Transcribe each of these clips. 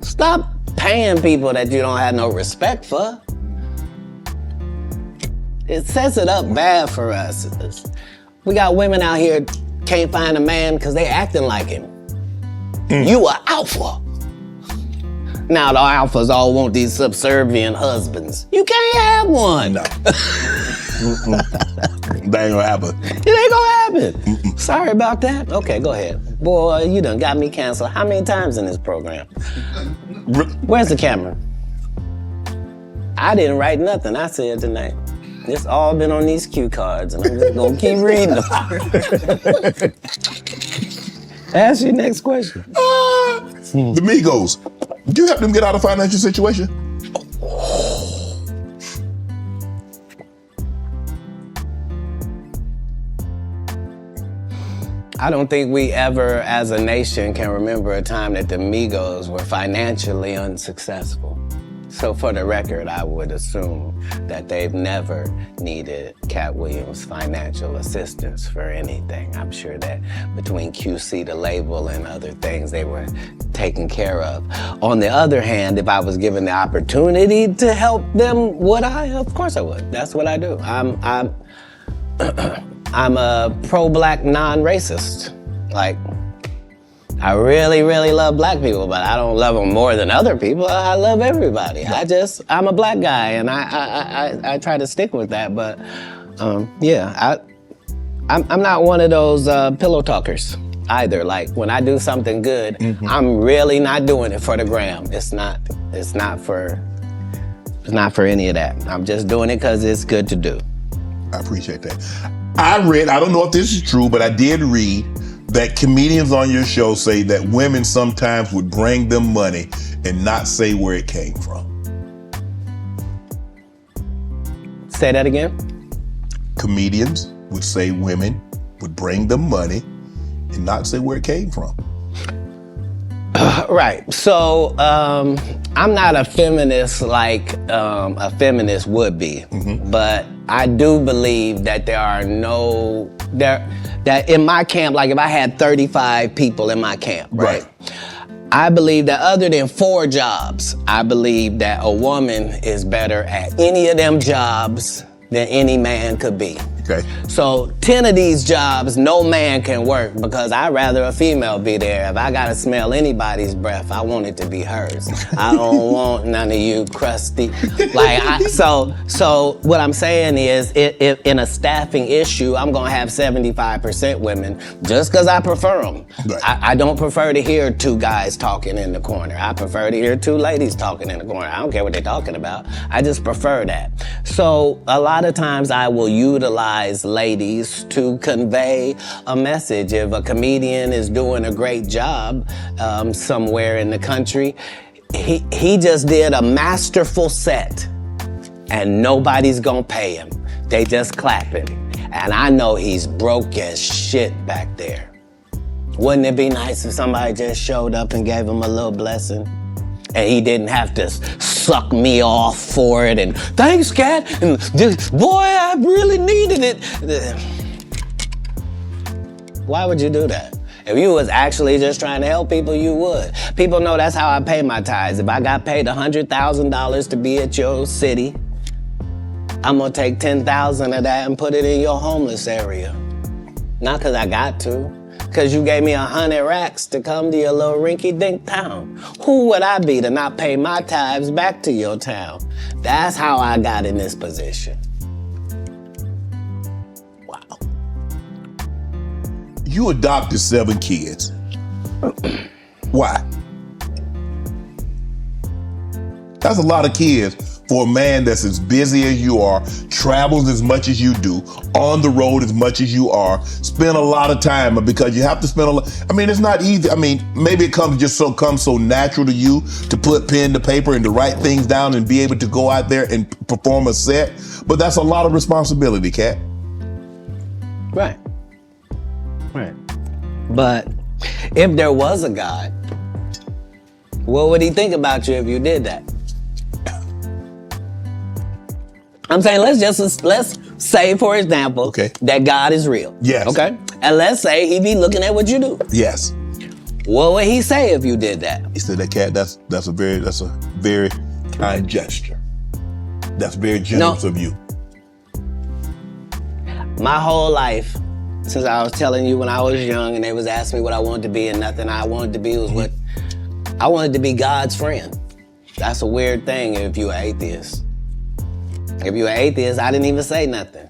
Stop paying people that you don't have no respect for. It sets it up bad for us. We got women out here can't find a man because they acting like him. You are alpha. Now the alphas all want these subservient husbands. You can't have one. No. That ain't gonna happen. It ain't gonna happen. Sorry about that. Okay, go ahead. Boy, you done got me canceled how many times in this program? Where's the camera? I didn't write nothing I said tonight. It's all been on these cue cards, and I'm just gonna keep reading them. Ask your next question. The Migos, do you help them get out of financial situation? I don't think we ever, as a nation, can remember a time that the Migos were financially unsuccessful. So for the record, I would assume that they've never needed Katt Williams' financial assistance for anything. I'm sure that between QC, the label, and other things, they were taken care of. On the other hand, if I was given the opportunity to help them, would I? Of course I would. That's what I do. I'm a pro-black non-racist. Like, I really, really love black people, but I don't love them more than other people. I love everybody. I'm a black guy, and I try to stick with that. But yeah, I'm not one of those pillow talkers either. Like when I do something good, I'm really not doing it for the gram. It's not for any of that. I'm just doing it because it's good to do. I appreciate that. I don't know if this is true, but I did read that comedians on your show say that women sometimes would bring them money and not say where it came from. Say that again? Comedians would say women would bring them money and not say where it came from. Right. So I'm not a feminist like a feminist would be, but I do believe that that in my camp, like if I had 35 people in my camp, right? I believe that other than 4 jobs, I believe that a woman is better at any of them jobs than any man could be. Okay. So 10 of these jobs, no man can work because I'd rather a female be there. If I gotta smell anybody's breath, I want it to be hers. I don't want none of you crusty. So what I'm saying is, if in a staffing issue, I'm gonna have 75% women just because I prefer them. Right. I don't prefer to hear 2 guys talking in the corner. I prefer to hear 2 ladies talking in the corner. I don't care what they're talking about. I just prefer that. So a lot of times I will utilize ladies to convey a message. If a comedian is doing a great job somewhere in the country, he just did a masterful set and nobody's gonna pay him. They just clapping. And I know he's broke as shit back there. Wouldn't it be nice if somebody just showed up and gave him a little blessing? And he didn't have to suck me off for it and thanks, Katt, and boy, I really needed it. Why would you do that? If you was actually just trying to help people, you would. People know that's how I pay my tithes. If I got paid $100,000 to be at your city, I'm gonna take 10,000 of that and put it in your homeless area. Not because I got to. Because you gave me 100 racks to come to your little rinky-dink town. Who would I be to not pay my tithes back to your town? That's how I got in this position. Wow. You adopted 7 kids. Why? That's a lot of kids for a man that's as busy as you are, travels as much as you do, on the road as much as you are, spend a lot of time, because you have to spend a lot. I mean, it's not easy. I mean, maybe it comes so natural to you to put pen to paper and to write things down and be able to go out there and perform a set, but that's a lot of responsibility, Katt. Right. But if there was a God, what would he think about you if you did that? I'm saying let's say, for example, that God is real. Yes. Okay? And let's say he be looking at what you do. Yes. What would he say if you did that? He said, that Katt, that's a very kind gesture. That's very generous of you. My whole life, since I was telling you when I was young and they was asking me what I wanted to be, and nothing I wanted to be was what I wanted to be, God's friend. That's a weird thing if you're an atheist. If you're an atheist, I didn't even say nothing.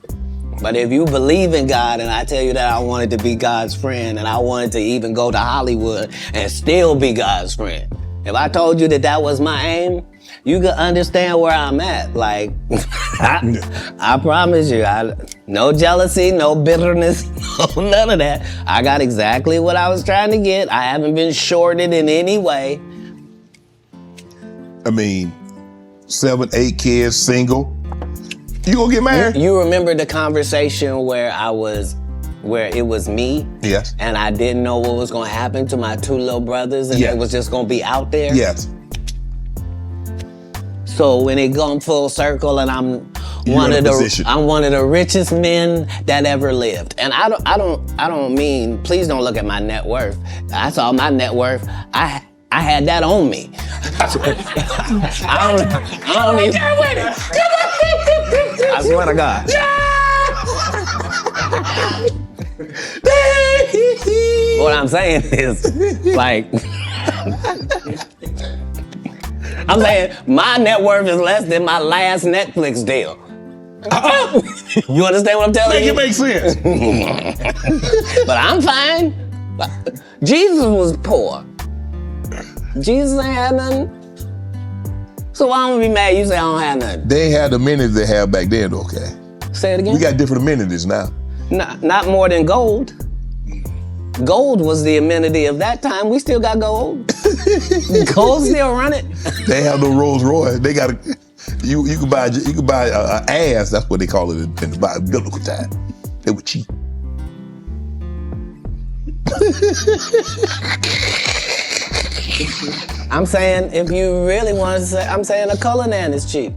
But if you believe in God and I tell you that I wanted to be God's friend and I wanted to even go to Hollywood and still be God's friend, if I told you that that was my aim, you could understand where I'm at. Like, I promise you, no jealousy, no bitterness, no, none of that. I got exactly what I was trying to get. I haven't been shorted in any way. I mean, 7, 8 kids, single. You gonna get married? You remember the conversation where it was me? Yes. And I didn't know what was gonna happen to my 2 little brothers and Yes. it was just gonna be out there? Yes. So when it come full circle and I'm one of the richest men that ever lived. And I don't mean, please don't look at my net worth. I saw my net worth. I had that on me. I don't even. I swear to God. What I'm saying is, like, I'm saying my net worth is less than my last Netflix deal. You understand what I'm telling you? Make it make sense. But I'm fine. Jesus was poor. Jesus ain't had nothing. So why don't we be mad you say I don't have nothing? They ain't had the amenities they had back then, okay? Say it again? We got different amenities now. Not more than gold. Gold was the amenity of that time. We still got gold. Gold still run it. They have no Rolls Royce. They got you could buy an ass. That's what they call it in the biblical time. They were cheap. I'm saying if you really want to say, I'm saying a Cullinan is cheap.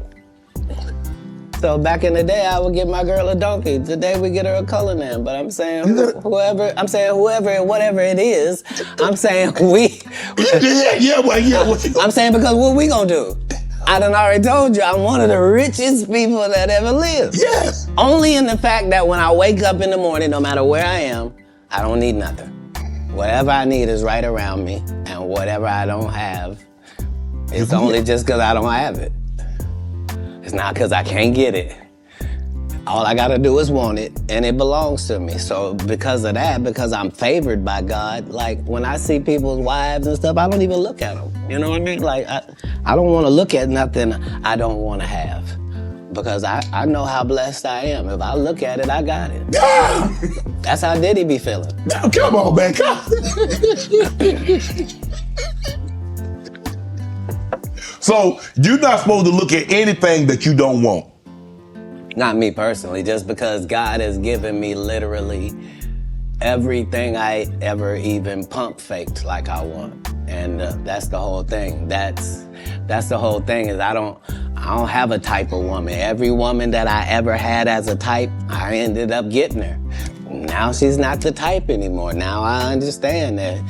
So back in the day, I would get my girl a donkey. Today we get her a Cullinan. But I'm saying whatever it is, I'm saying we. I'm saying because what we gonna do? I done already told you I'm one of the richest people that ever lived. Yes. Only in the fact that when I wake up in the morning, no matter where I am, I don't need nothing. Whatever I need is right around me, and whatever I don't have, it's only just because I don't have it. It's not because I can't get it. All I gotta do is want it, and it belongs to me. So because of that, because I'm favored by God, like when I see people's wives and stuff, I don't even look at them. You know what I mean? Like I don't want to look at nothing I don't want to have, because I know how blessed I am. If I look at it, I got it. That's how Diddy be feeling. Now, come on, man. So you're not supposed to look at anything that you don't want. Not me personally, just because God has given me literally everything I ever even pump faked like I want. And that's the whole thing. That's the whole thing is I don't have a type of woman. Every woman that I ever had as a type, I ended up getting her. Now she's not the type anymore. Now I understand that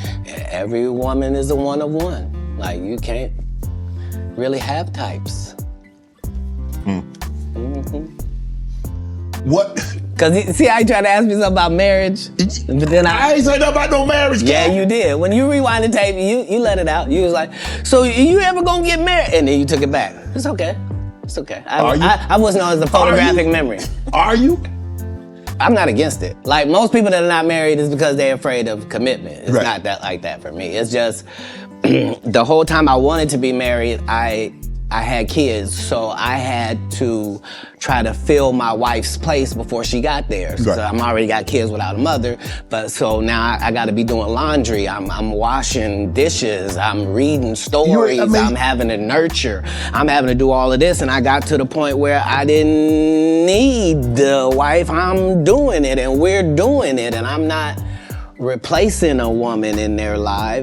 every woman is a one of one. Like you can't really have types. What? Cause see how you tried to ask me something about marriage, but then I ain't say nothing about no marriage. Yeah, you did. When you rewind the tape, you let it out. You was like, "So you ever gonna get married?" And then you took it back. It's okay. It's okay. I wasn't on as a photographic memory. Are you? I'm not against it. Like most people that are not married is because they're afraid of commitment. It's Right. not that like that for me. It's just the whole time I wanted to be married, I had kids, so I had to try to fill my wife's place before she got there. So Right. I'm already got kids without a mother, but so now I got to be doing laundry. I'm washing dishes. I'm reading stories. I'm having to nurture. I'm having to do all of this, and I got to the point where I didn't need the wife. I'm doing it, and we're doing it, and I'm not replacing a woman in their lives.